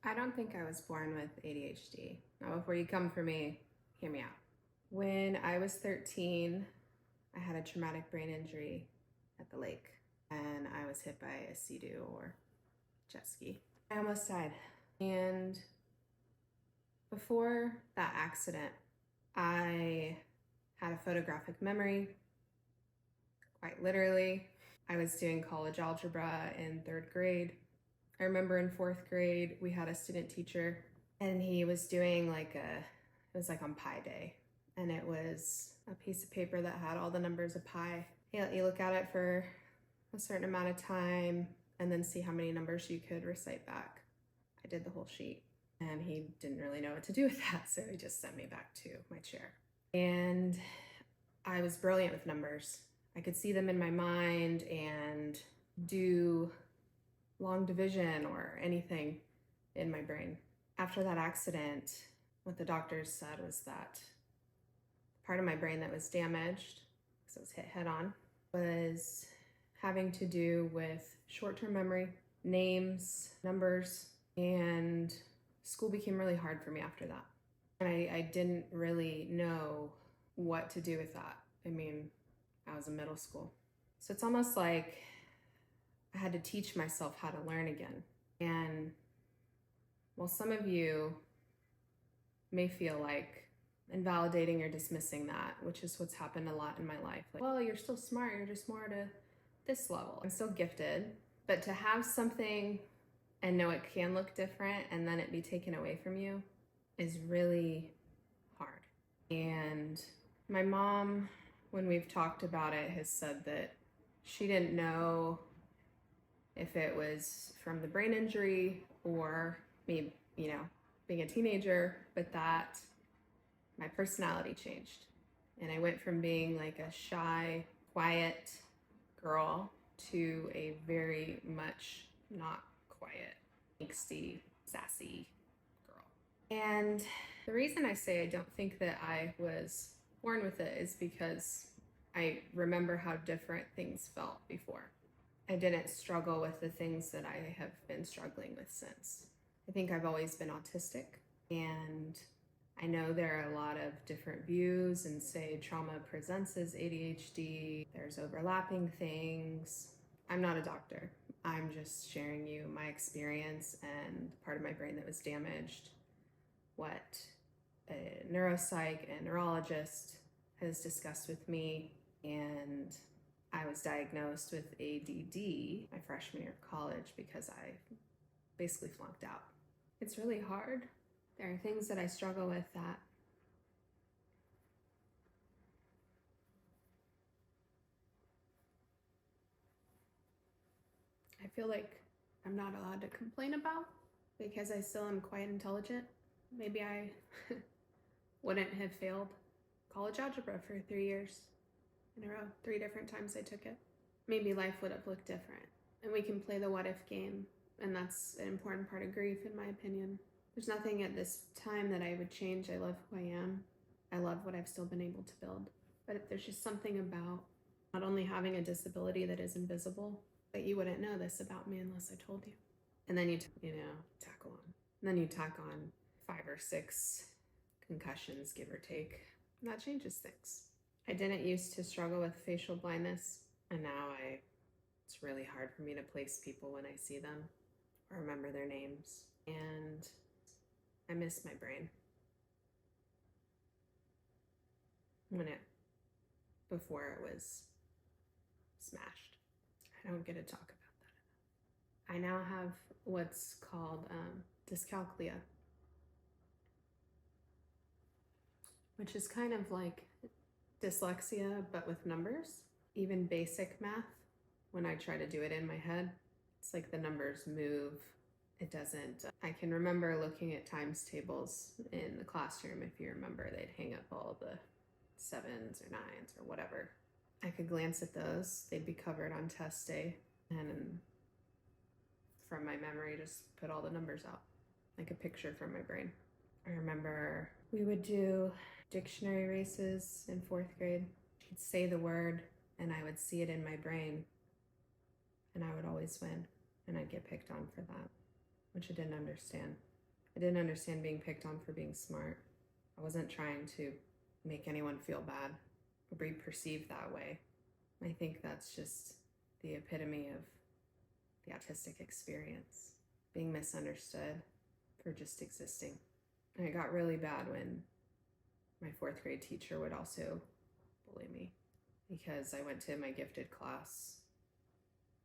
I don't think I was born with ADHD. Now, before you come for me, hear me out. When I was 13, I had a traumatic brain injury at the lake, and I was hit by a sea-doo or jet ski. I almost died. And before that accident, I had a photographic memory, quite literally. I was doing college algebra in 3rd grade. I remember in 4th grade, we had a student teacher, and he was doing it was like on Pi Day, and it was a piece of paper that had all the numbers of pi. You look at it for a certain amount of time and then see how many numbers you could recite back. I did the whole sheet, and he didn't really know what to do with that, so he just sent me back to my chair. And I was brilliant with numbers. I could see them in my mind and do long division or anything in my brain. After that accident, what the doctors said was that part of my brain that was damaged, because it was hit head on, was having to do with short-term memory, names, numbers, and school became really hard for me after that. And I didn't really know what to do with that. I mean, I was in middle school. So it's almost like I had to teach myself how to learn again. And while some of you may feel like invalidating or dismissing that, which is what's happened a lot in my life. Like, well, you're still smart, you're just more at this level. I'm still gifted, but to have something and know it can look different and then it be taken away from you is really hard. And my mom, when we've talked about it, has said that she didn't know if it was from the brain injury or me, being a teenager, but that my personality changed. And I went from being like a shy, quiet girl to a very much not quiet, angsty, sassy girl. And the reason I say I don't think that I was born with it is because I remember how different things felt before. I didn't struggle with the things that I have been struggling with since. I think I've always been autistic, and I know there are a lot of different views and say trauma presents as ADHD. There's overlapping things. I'm not a doctor. I'm just sharing you my experience and part of my brain that was damaged, what a neuropsych and neurologist has discussed with me, and I was diagnosed with ADD my freshman year of college because I basically flunked out. It's really hard. There are things that I struggle with that I feel like I'm not allowed to complain about because I still am quite intelligent. Maybe I wouldn't have failed college algebra for 3 years in a row, 3 different times I took it. Maybe life would have looked different. And we can play the what if game, and that's an important part of grief, in my opinion. There's nothing at this time that I would change. I love who I am. I love what I've still been able to build. But there's just something about not only having a disability that is invisible, but you wouldn't know this about me unless I told you. And then you tack on. And then you tack on 5 or 6 concussions, give or take. And that changes things. I didn't used to struggle with facial blindness, and now it's really hard for me to place people when I see them or remember their names. And I miss my brain. Before it was smashed. I don't get to talk about that enough. I now have what's called dyscalculia, which is kind of like dyslexia, but with numbers. Even basic math, when I try to do it in my head, it's like the numbers move. It doesn't. I can remember looking at times tables in the classroom. If you remember, they'd hang up all the 7s or 9s or whatever. I could glance at those. They'd be covered on test day, and from my memory, just put all the numbers out, like a picture from my brain. I remember we would do dictionary races in 4th grade. She'd say the word, and I would see it in my brain, and I would always win, and I'd get picked on for that, which I didn't understand. I didn't understand being picked on for being smart. I wasn't trying to make anyone feel bad or be perceived that way. I think that's just the epitome of the autistic experience, being misunderstood for just existing. And it got really bad when my fourth grade teacher would also bully me because I went to my gifted class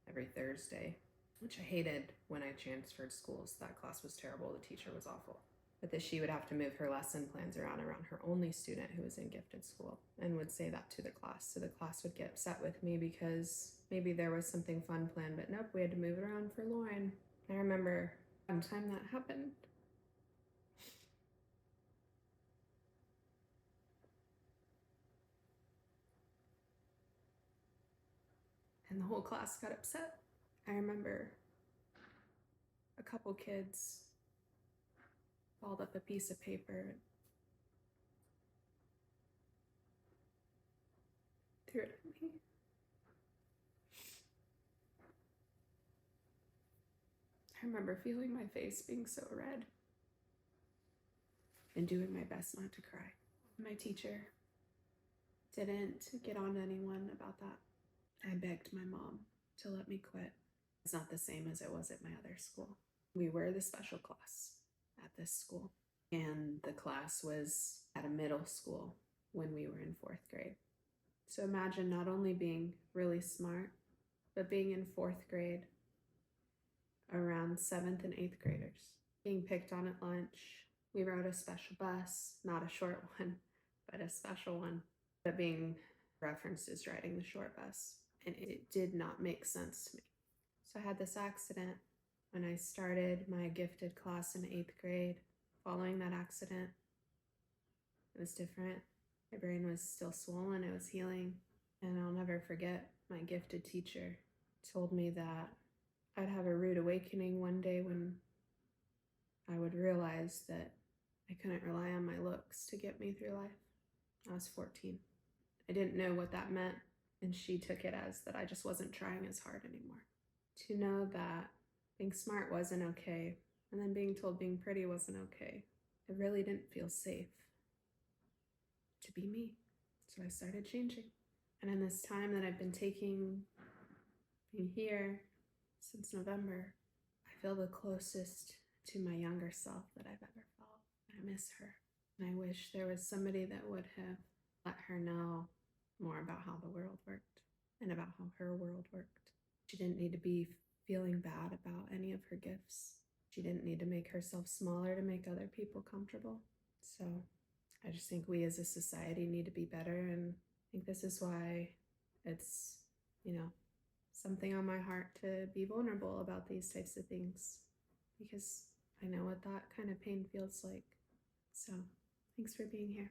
every Thursday, which I hated when I transferred schools. That class was terrible. The teacher was awful. But that she would have to move her lesson plans around her only student who was in gifted school and would say that to the class. So the class would get upset with me because maybe there was something fun planned, but nope, we had to move it around for Lauren. I remember one time that happened. And the whole class got upset. I remember a couple kids balled up a piece of paper and threw it at me. I remember feeling my face being so red and doing my best not to cry. My teacher didn't get on to anyone about that. I begged my mom to let me quit. It's not the same as it was at my other school. We were the special class at this school, and the class was at a middle school when we were in fourth grade. So imagine not only being really smart, but being in fourth grade around 7th and 8th graders, being picked on at lunch. We rode a special bus, not a short one, but a special one, but being referenced as riding the short bus. And it did not make sense to me. So I had this accident when I started my gifted class in 8th grade. Following that accident, it was different. My brain was still swollen, it was healing. And I'll never forget, my gifted teacher told me that I'd have a rude awakening one day when I would realize that I couldn't rely on my looks to get me through life. I was 14. I didn't know what that meant, and she took it as that I just wasn't trying as hard anymore. To know that being smart wasn't okay, and then being told being pretty wasn't okay, it really didn't feel safe to be me. So I started changing. And in this time that I've been taking, being here since November, I feel the closest to my younger self that I've ever felt. I miss her. And I wish there was somebody that would have let her know more about how the world worked and about how her world worked. She didn't need to be feeling bad about any of her gifts. She didn't need to make herself smaller to make other people comfortable. So I just think we as a society need to be better, and I think this is why it's, something on my heart to be vulnerable about these types of things, because I know what that kind of pain feels like. So thanks for being here.